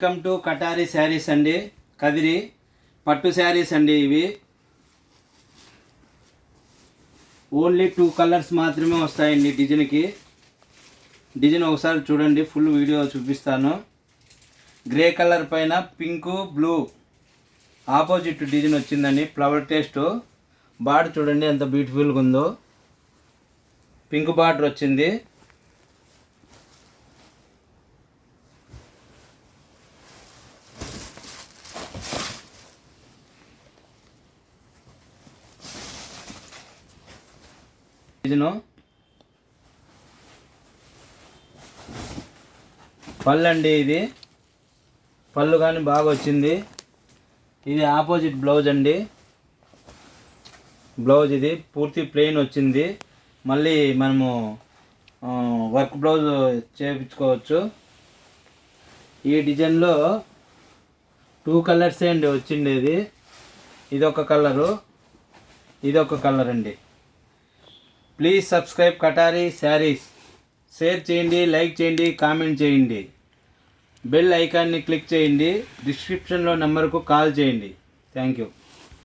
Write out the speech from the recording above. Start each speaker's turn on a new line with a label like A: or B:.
A: Welcome to Katari saris అండి. కదిరి పట్టు శారీస్ అండి. ఇవి ఓన్లీ 2 కలర్స్ మాత్రమే వస్తాయండి డిజైన్కి. డిజైన్ ఒకసారి చూడండి, ఫుల్ వీడియో చూపిస్తాను. గ్రే కలర్ పైన పింక్ బ్లూ ఆపోజిట్ డిజైన్ వచ్చిందండి. ఫ్లవర్ టేస్ట్ బార్డర్ చూడండి ఎంత బ్యూటిఫుల్గా ఉందో. పింక్ బార్డర్ వచ్చింది. పళ్ళు అండి, ఇది పళ్ళు కానీ బాగా వచ్చింది. ఇది ఆపోజిట్ బ్లౌజ్ అండి. బ్లౌజ్ ఇది పూర్తి ప్లెయిన్ వచ్చింది. మళ్ళీ మనము వర్క్ బ్లౌజ్ చేయించుకోవచ్చు. ఈ డిజైన్లో 2 కలర్సే అండి వచ్చిండేది. ఇదొక కలరు, ఇదొక కలర్ అండి. Please subscribe Katari saris. Share చేయండి, లైక్ చేయండి, కామెంట్ చేయండి. బెల్ ఐకాన్ని క్లిక్ చేయండి. డిస్క్రిప్షన్లో నెంబర్కు కాల్ చేయండి. Thank you.